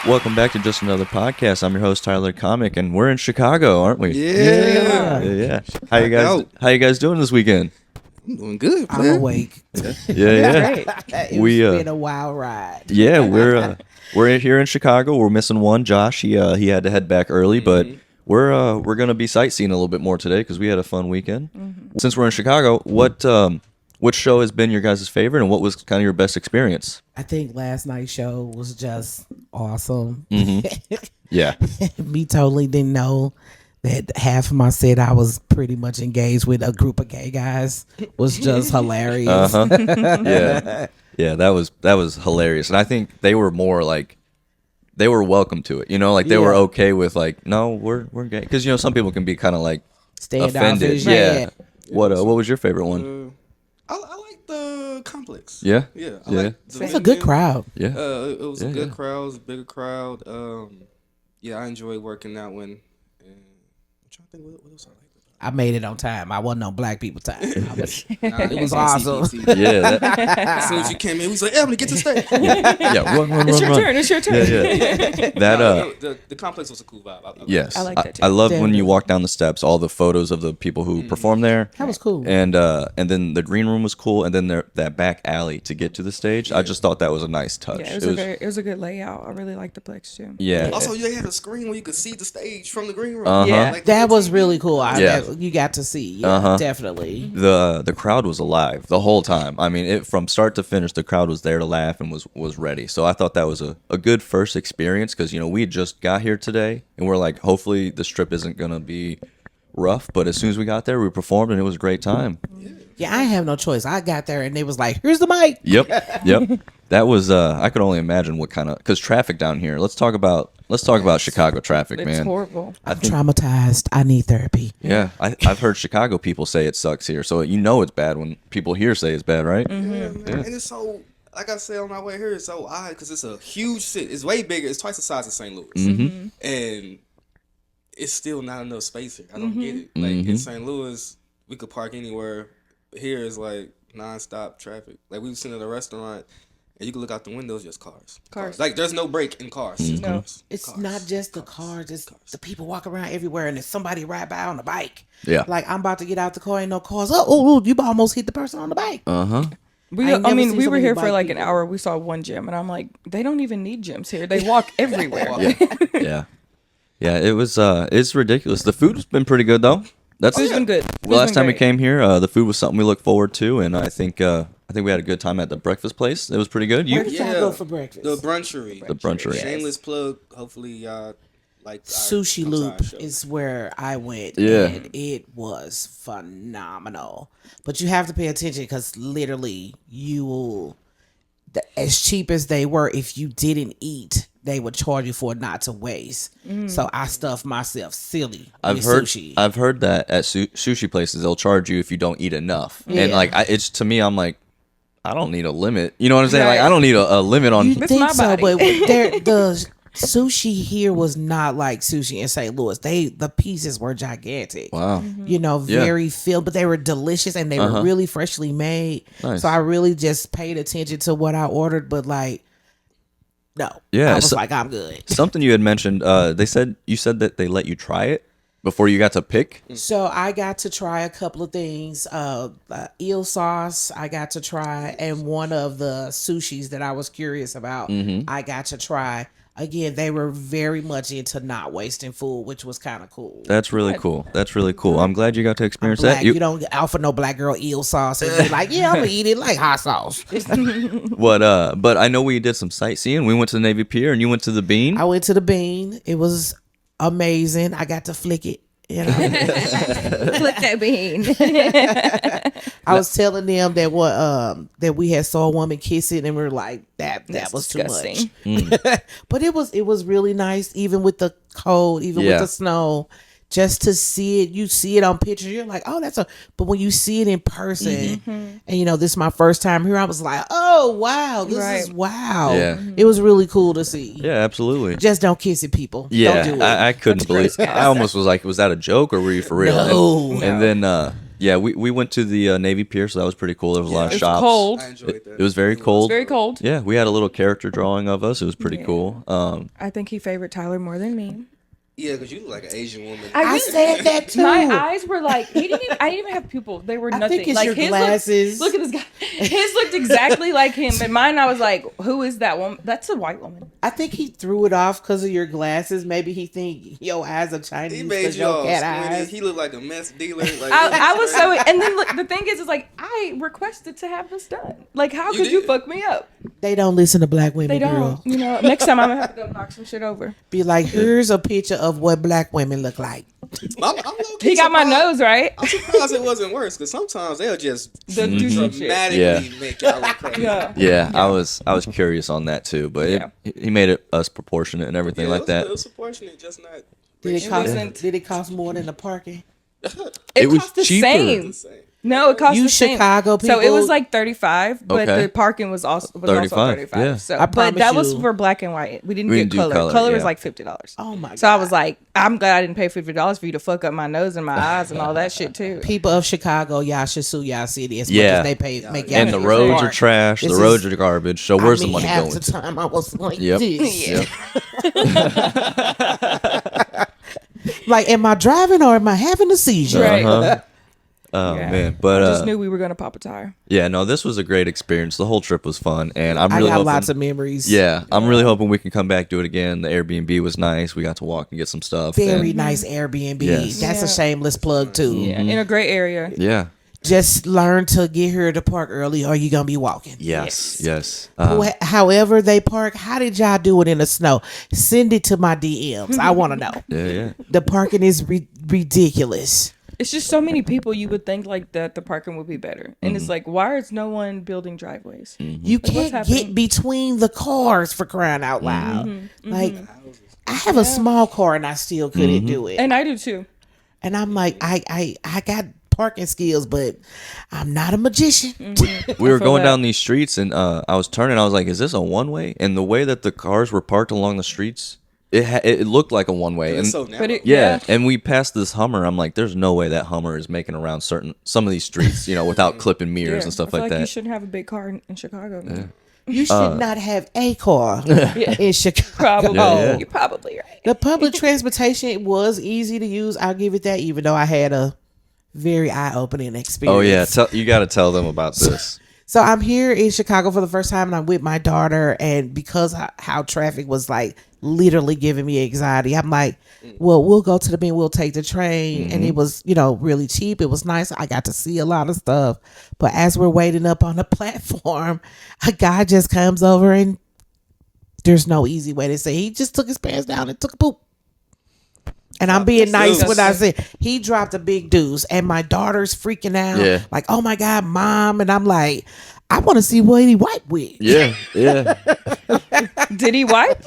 Welcome back to Just Another Podcast. I'm your host, Tyler Comic, and we're in Chicago, aren't we? Yeah. How you guys doing this weekend? I'm doing good, I'm man. awake. Yeah. It's been a wild ride. Yeah, we're here in Chicago. We're missing one, Josh. He had to head back early, but we're gonna be sightseeing a little bit more today because we had a fun weekend. Since we're in Chicago, what show has been your guys' favorite, and what was kind of your best experience? I think last night's show was just awesome. Yeah. Me totally didn't know that half of my set I was pretty much engaged with a group of gay guys was just hilarious. Yeah, that was hilarious, and I think they were more like they were welcome to it. You know, like they were okay with like, no, we're gay, because some people can be kind of like offended. Standoffish. Yeah. What was your favorite one? I like the complex. Yeah? Yeah. I Yeah. like It's a good crowd. Yeah. It was a good Yeah. crowd. It was a bigger crowd. Yeah, I enjoyed working that one. And I'm trying to think what else I liked. I made it on time. I wasn't on black people time. It was awesome. Yeah. As soon as you came in, we was like, Emily, get to stage. Yeah. Run. It's your turn. Yeah. That The complex was a cool vibe. yes. I like that too. I love when Definitely. you walk down the steps, all the photos of the people who perform there. That was cool. And then the green room was cool, and then that back alley to get to the stage. I just thought that was a nice touch. Yeah, it was a good layout. I really liked the Plex too. Yeah. Also, they had a screen where you could see the stage from the green room. Yeah. Like That the was TV. really cool. Yeah. You got to see. Yeah, definitely. The crowd was alive the whole time. I mean, from start to finish, the crowd was there to laugh and was ready. So I thought that was a good first experience, because we just got here today, and we're like, hopefully the strip isn't gonna be rough. But as soon as we got there, we performed, and it was a great time. Yeah, I have no choice. I got there and they was like, "Here's the mic." Yep. That was I could only imagine what kind of, because traffic down here. Let's talk about Chicago traffic, It's man. horrible. I'm traumatized. I need therapy. Yeah, I've heard Chicago people say it sucks here, so it's bad when people here say it's bad, right? Yeah, man. And it's so, like I said on my way here, it's so odd because it's a huge city. It's way bigger. It's twice the size of St. Louis. And it's still not enough space here. I don't get it. Like in St. Louis, we could park anywhere. Here is like nonstop traffic. Like we were sitting at a restaurant and you can look out the windows, just cars. Like there's no break in cars. Just cars. It's Cars. not just the cars. It's the people walk around everywhere, and there's somebody ride by on a bike. Yeah. Like, I'm about to get out the car, ain't no cars. Oh, you almost hit the person on the bike. We I ain't never we seen were so many here for bike like an people. hour. We saw one gym, and I'm like, they don't even need gyms here. They walk everywhere. Yeah. It was it's ridiculous. The food's been pretty good though. That's Food's been good. The last time we came here, the food was something we looked forward to, and I think we had a good time at the breakfast place. It was pretty good. Where did y'all go for breakfast? The brunchery. The brunchery. Shameless plug. Hopefully y'all like Sushi I'm Loop sorry, is where I went. Yeah. And it was phenomenal. But you have to pay attention, because literally you will, as cheap as they were, if you didn't eat, they would charge you for it not to waste. So I stuffed myself silly with sushi. I've heard that at sushi places they'll charge you if you don't eat enough, and like it's to me, I'm like, I don't need a limit. You know what I'm saying? Right. Like I don't need a limit on. You That's think my so, body. but the sushi here was not like sushi in St. Louis. The pieces were gigantic. Wow. Very filled, but they were delicious, and they were really freshly made. Nice. So I really just paid attention to what I ordered, but like, no. Yeah, I was so- like, I'm good. Something you had mentioned. You said that they let you try it before you got to pick. So I got to try a couple of things. Eel sauce I got to try, and one of the sushis that I was curious about, I got to try. Again, they were very much into not wasting food, which was kind of cool. That's really cool. I'm glad you got to experience Black, that. you don't offer no black girl eel sauce and be like, yeah, I'm gonna eat it like hot sauce. But I know we did some sightseeing. We went to the Navy Pier, and you went to the Bean. I went to the Bean. It was amazing. I got to flick it. You know, Flick that bean. I was telling them that we had saw a woman kiss it, and we were like, that was disgusting. too much. But it was really nice, even with the cold, even with the snow. Just to see it, you see it on pictures, you're like, oh, but when you see it in person, and this is my first time here, I was like, oh, wow, this is wow. Yeah. It was really cool to see. Yeah, absolutely. Just don't kiss it, people. Yeah, Don't do it. I couldn't believe. I almost was like, was that a joke or were you for real? No. And then Yeah, we went to the Navy Pier, so that was pretty cool. There was a lot of It's shops. cold. I enjoyed that. It was very cold. Very cold. Yeah, we had a little character drawing of us. It was pretty cool. I think he favored Tyler more than me. Yeah, because you look like an Asian woman. I said that too. My eyes were like I didn't even have pupils. They were I nothing. think it's like your his glasses. Look at this guy. His looked exactly like him, and mine I was like, "Who is that woman? That's a white woman." I think he threw it off because of your glasses. Maybe he think your eyes are Chinese. He made 'cause you your all cat squinty. eyes. He looked like a meth dealer. Like, I was so, and then look, the thing is like I requested to have this done. Like, how could you did. fuck me up? They don't listen to black women, They don't. girl. You know, next time I'm gonna have to go knock some shit over. Be like, here's a picture of what black women look like. I'm low-key He got my surprised- nose right. I'm surprised it wasn't worse because sometimes they'll just Do some shit. dramatically Yeah. make y'all look crazy. Yeah. Yeah, I was curious on that too, but he made it us proportionate and everything like that. It was proportionate, just not. Did it wasn't- cost? Did it cost more than the parking? It was cost the cheaper. same. Insane. No, it cost You the same. Chicago So it people- was like 35, but Okay. the parking was also 35, 35. yeah. So, I but that promise was you- for black and white. We didn't We get didn't do color. color, Color was yeah. like $50. Oh my god! So I was like, I'm glad I didn't pay $50 for you to fuck up my nose and my eyes and all that shit too. people of Chicago, y'all should sue y'all city as much Yeah. as they pay. Make y'all And the pay roads for are it. trash. This The roads is- are garbage. So I where's mean, the money half going the to? time I was like Yep. this. Yep. Like, am I driving or am I having a seizure? Right. Oh Yeah. man, but I just knew we were gonna pop a tire. yeah, no, this was a great experience. The whole trip was fun, and I'm I really got hoping. lots of memories. Yeah, I'm really hoping we can come back, do it again. The Airbnb was nice. We got to walk and get some stuff. Very and- nice Airbnb. Yes. That's a Yeah. shameless plug too. Yeah, in a great area. Yeah. Just learn to get here to park early, or you're gonna be walking. Yes. Yes. However they park, how did y'all do it in the snow? Send it to my DMs. I want to know. Yeah. Yeah. The parking is ridiculous. It's just so many people. You would think like that the parking would be better, and it's like, why is no one building driveways? You what's can't happening? get between the cars for crying out loud. Like, I have a small car and I still couldn't do it. And I do too. And I'm like, I got parking skills, but I'm not a magician. We were feel going that. down these streets, and I was turning. I was like, "Is this a one way?" And the way that the cars were parked along the streets, it looked like a one way. And It's so narrow. But it, yeah, and we passed this Hummer. I'm like, "There's no way that Hummer is making around some of these streets, without clipping mirrors and stuff I feel like like you that." shouldn't have a big car in Chicago. Man. You should not have a car in Chicago. Probably. Yeah. You're probably right. The public transportation was easy to use. I'll give it that, even though I had a very eye-opening experience. Oh yeah, you got to tell them about this. So I'm here in Chicago for the first time, and I'm with my daughter. And because how traffic was like literally giving me anxiety, I'm like, well, we'll go to the bin, we'll take the train. And it was, really cheap. It was nice. I got to see a lot of stuff. But as we're waiting up on the platform, a guy just comes over, and there's no easy way to say, he just took his pants down and took a poop. And I'm being nice when I say he dropped a big deuce, and my daughter's freaking out. Yeah. Like, oh my God, Mom. And I'm like, I want to see what he wiped with. Yeah, yeah. Did he wipe?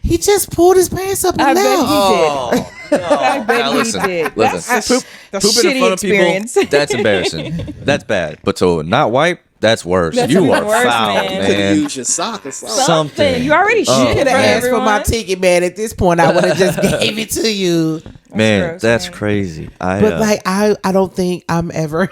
He just pulled his pants up and I bet left. he did. I bet Now he listen, did. listen. That's a Pooping shitty in front of experience. people, that's embarrassing. That's bad. But to not wipe, that's worse. That's You even are worse, foul, man. You could have man. used your sock or something. Something. You already shit You in could front have of asked for my everyone. ticket, man. At this point, I would have just gave it to you. Man, gross, that's man. crazy. But I don't think I'm ever.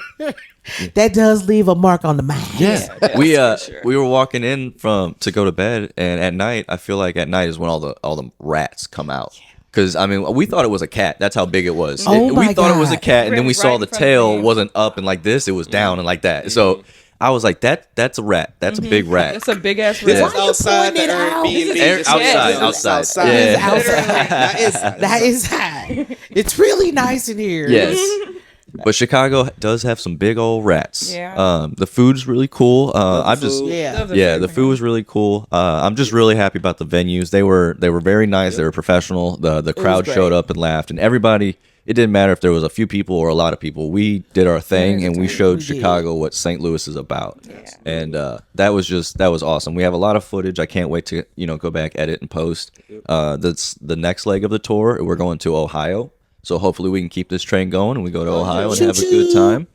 That does leave a mark on the mind. Yeah, we for sure. we were walking in to go to bed, and at night, I feel like at night is when all the rats come out. Because we thought it was a cat. That's how big it was. Oh we my thought it was a God. cat, and then we Right saw in the front of tail you. wasn't up and like this; it was down and like that. So I was like, that's a rat. That's a big rat. That's a big ass This rat. is outside the pointing it out? Airbnb. This is outside. It's Yeah. outside. That is high. It's really nice in here. Yes. But Chicago does have some big old rats. Yeah. The food's really cool. I'm the just food. Yeah. Love the food was really cool. I'm just really happy about the venues. They were very nice. They were professional. The crowd great. showed up and laughed, and everybody. It didn't matter if there was a few people or a lot of people. We did our thing, and we showed We did. Chicago what St. Louis is about. And that was awesome. We have a lot of footage. I can't wait to go back, edit, and post. That's the next leg of the tour. We're going to Ohio. So hopefully we can keep this train going and we go to Ohio and have a good time.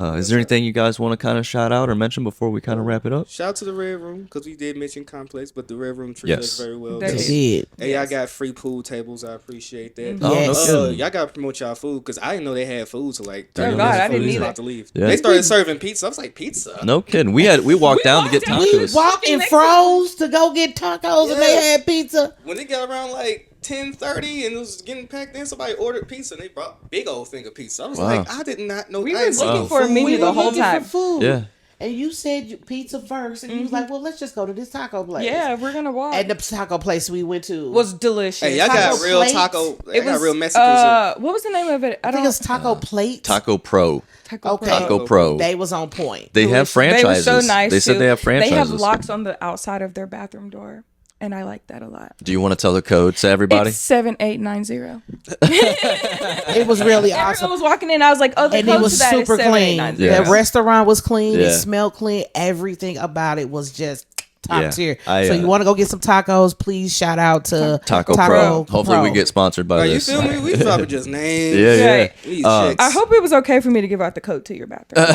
Is there anything you guys want to kind of shout out or mention before we kind of wrap it up? Shout out to the Red Room because we did mention Complex, but the Red Room treated Yes. us very well. They They too. did. Hey, y'all got free pool tables. I appreciate that. Oh, no Yes. kidding. Y'all gotta promote y'all food because I didn't know they had food to like. Oh, God, I didn't We was either. about to leave. Yeah. They started serving pizza. I was like, pizza. No kidding. We walked down to get walked down. We tacos. walked and Next froze to go get tacos and they Yeah. had pizza. When it got around like 10:30 and it was getting packed in, somebody ordered pizza and they brought a big old thing of pizza. I was Wow. like, I did not know. We I were ain't seen looking no for a food. menu We the were whole looking time. for food. Yeah. And you said pizza first, and you was like, "Well, let's just go to this taco place." Yeah, we're gonna walk. And the taco place we went to was delicious. Hey, y'all Taco got real plate. taco. They It got was real Mexicans. what was the name of it? I think it's Taco Plate. Taco Pro. Taco Okay. Pro. Taco Pro. They was on point. They have franchises. They were so nice. They said too. they have franchises. They have locks on the outside of their bathroom door, and I like that a lot. Do you want to tell the code to everybody? It's 7890. It was really Everyone awesome. was walking in. I was like, "Oh, the And code it was to that is super clean. 7890." Yeah. The restaurant was clean. Yeah. It smelled clean. Everything about it was just top Yeah. tier. I, So you want to go get some tacos? Please shout out to Taco Pro. Hopefully we get sponsored by Like, you this. feel me? We probably just names. Yeah, yeah. Right. These chicks. I hope it was okay for me to give out the code to your bathroom.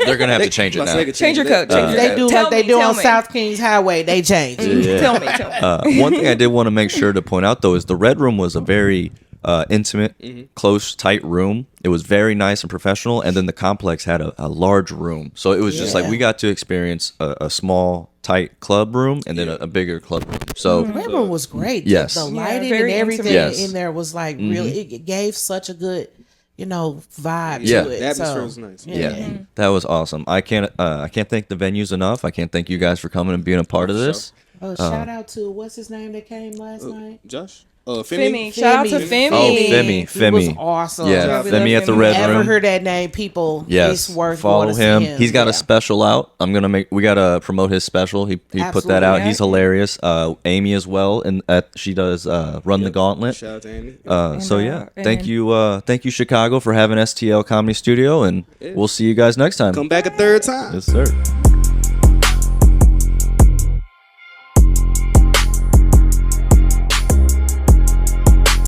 They're gonna have to change it Plus, now. they could Change your that. code, change your They code. do Tell like they me, do tell on me. South Kings Highway. They change. Yeah. Tell me. One thing I did want to make sure to point out though is the Red Room was a very intimate, close, tight room. It was very nice and professional, and then the complex had a large room, so it was just like Yeah. we got to experience a small, tight club room and then a bigger club room. So The Red Room was great. Yes. The Yeah, lighting very and everything intimate. Yes. in there was like really. It gave such a good, vibe Yeah. to it. The atmosphere So, was nice. yeah, that was awesome. I can't thank the venues enough. I can't thank you guys for coming and being a part of this. Oh, shout out to what's his name that came last night? Josh? Femi. Shout out to Femi. Oh, Femi. He was Femi. awesome. Yeah, we Femi love at the Femi. Red Ever Room. heard that name? People, Yes, it's worth follow going to him. see him. He's got a Yeah. special out. We gotta promote his special. He put that Absolutely. out. Yeah. He's hilarious. Amy as well, and she does Run the Gauntlet. Shout out to Amy. So yeah, and- thank you Chicago for having STL Comedy Studio, and we'll see you guys next time. Come back a third time. Yes, sir.